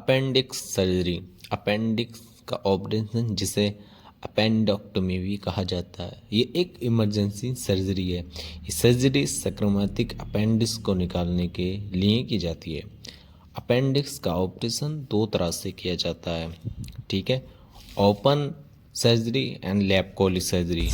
Appendix surgery. Appendix का operation जिसे appendectomy भी कहा जाता है, ये एक इमरजेंसी सर्जरी है। ये सर्जरी संक्रामक अपेंडिक्स को निकालने के लिए की जाती है। अपेंडिक्स का ऑपरेशन दो तरह से किया जाता है, ठीक है, open surgery and laparoscopic surgery.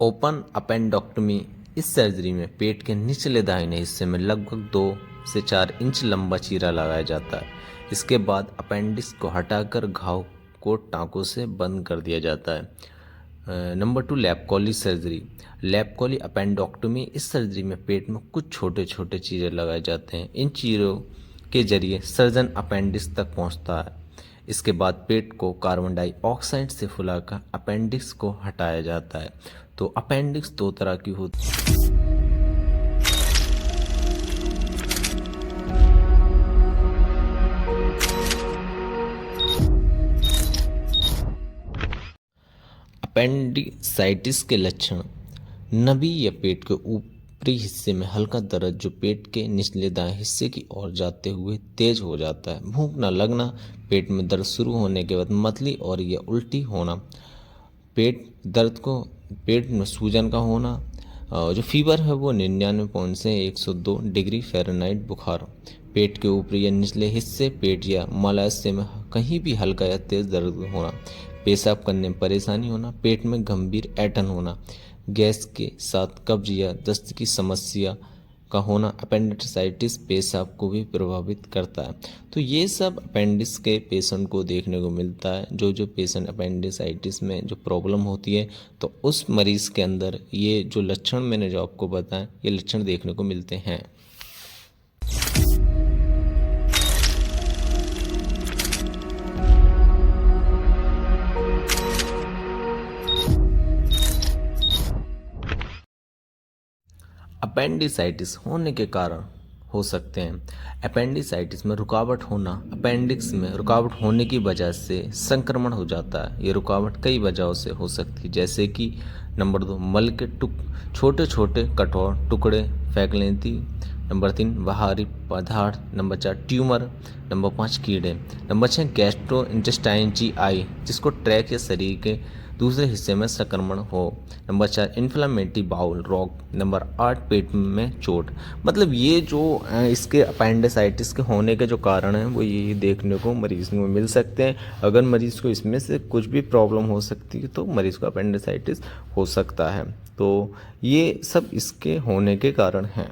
Open appendectomy, इस सर्जरी में पेट के निचले दाहिने हिस्से में लगभग 2 से 4 इंच लंबा चीरा लगाया जाता है। इसके बाद अपेंडिक्स को हटाकर घाव को टाँकों से बंद कर दिया जाता है। Number 2, laparoscopic surgery. Laparoscopic appendectomy, इस सर्जरी में पेट में कुछ छोटे छोटे चीरे लगाए जाते हैं। इन चीरों के जरिए सर्जन अपेंडिक्स तक पहुंचता है। इसके बाद पेट को कार्बन डाइऑक्साइड से फुलाकर अपेंडिक्स को हटाया जाता है। तो अपेंडिक्स दो तरह की होती है। अपेंडिसाइटिस के लक्षण: नभी या पेट के ऊपरी हिस्से में हल्का दर्द जो पेट के निचले दाएं हिस्से की ओर जाते हुए तेज हो जाता है। भूख न लगना, पेट में दर्द शुरू होने के बाद मतली और या उल्टी होना, पेट में सूजन का होना, जो फीवर है वो 99 से 102 डिग्री फ़ारेनहाइट बुखार, पेट के ऊपरी या निचले हिस्से, पेट या मलाशय में कहीं भी हल्का या तेज दर्द होना, पेशाब करने में परेशानी होना, पेट में गंभीर ऐंठन होना, गैस के साथ कब्ज या दस्त की समस्या का होना। अपेंडिसाइटिस पेशाब को भी प्रभावित करता है। तो ये सब अपेंडिक्स के पेशेंट को देखने को मिलता है। जो पेशेंट अपेंडिसाइटिस में जो प्रॉब्लम होती है, तो उस मरीज़ के अंदर ये जो लक्षण मैंने जो आपको बताएं, ये लक्षण देखने को मिलते हैं। अपेंडिसाइटिस होने के कारण हो सकते हैं: अपेंडिसाइटिस में रुकावट होना, अपेंडिक्स में रुकावट होने की वजह से संक्रमण हो जाता है। ये रुकावट कई वजहों से हो सकती है, जैसे कि नंबर 2, मल के छोटे छोटे कठोर टुकड़े फेंक लेती, नंबर 3, बाहरी पदार्थ, नंबर 4, ट्यूमर, नंबर 5, कीड़े, नंबर 6, गैस्ट्रोइंटेस्टाइन GI जिसको ट्रैक या शरीर के दूसरे हिस्से में संक्रमण हो, नंबर 4, इन्फ्लेमेटरी बाउल रोग, नंबर 8, पेट में चोट। मतलब ये जो इसके अपेंडिसाइटिस के होने के जो कारण हैं वो ये देखने को मरीज़ में मिल सकते हैं। अगर मरीज़ को इसमें से कुछ भी प्रॉब्लम हो सकती है तो मरीज़ को अपेंडिसाइटिस हो सकता है। तो ये सब इसके होने के कारण हैं।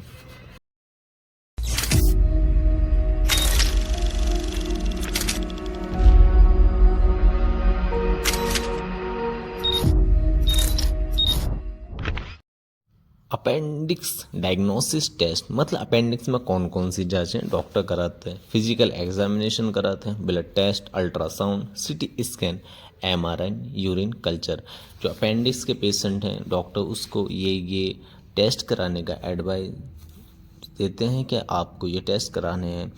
अपेंडिक्स डायग्नोसिस टेस्ट, मतलब अपेंडिक्स में कौन कौन सी जांचें डॉक्टर कराते हैं: फिजिकल एग्जामिनेशन कराते हैं, blood test, ultrasound, CT scan, MRI, urine culture. जो अपेंडिक्स के पेशेंट हैं, डॉक्टर उसको ये टेस्ट कराने का एडवाइस देते हैं कि आपको ये टेस्ट कराने हैं।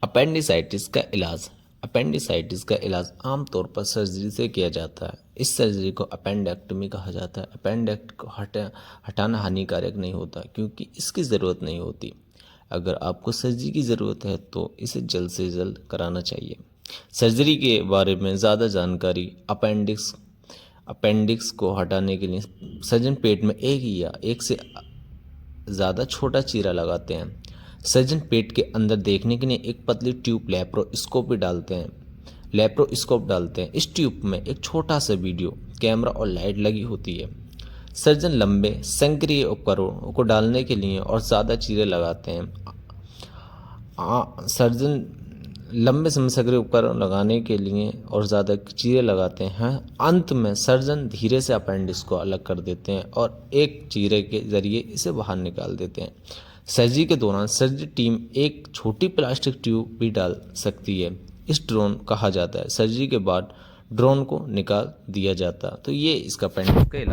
अपेंडिसाइटिस का इलाज। अपेंडिसाइटिस का इलाज आमतौर पर सर्जरी से किया जाता है। इस सर्जरी को अपेंडेक्टोमी कहा जाता है। अपेंडेक्ट को हटाना हानिकारक नहीं होता क्योंकि इसकी ज़रूरत नहीं होती। अगर आपको सर्जरी की ज़रूरत है तो इसे जल्द से जल्द कराना चाहिए। सर्जरी के बारे में ज़्यादा जानकारी: अपेंडिक्स को हटाने के लिए सर्जन पेट में एक या एक से ज़्यादा छोटा चीरा लगाते हैं। सर्जन पेट के अंदर देखने के लिए एक पतली ट्यूब लैप्रोस्कोप डालते हैं। इस ट्यूब में एक छोटा सा वीडियो कैमरा और लाइट लगी होती है। सर्जन लंबे संक्रिय उपकरणों को डालने के लिए और ज़्यादा चीरे लगाते हैं। सर्जन लंबे समय सक्रिय उपकरण लगाने के लिए और ज़्यादा चीरे लगाते हैं। अंत में सर्जन धीरे से अपेंडिक्स को अलग कर देते हैं और एक चीरे के जरिए इसे बाहर निकाल देते हैं। सर्जरी के दौरान सर्जरी टीम एक छोटी प्लास्टिक ट्यूब भी डाल सकती है। इस ड्रोन कहा जाता है। सर्जरी के बाद ड्रोन को निकाल दिया जाता है। तो ये इसका अपेंडिक्स का इलाज।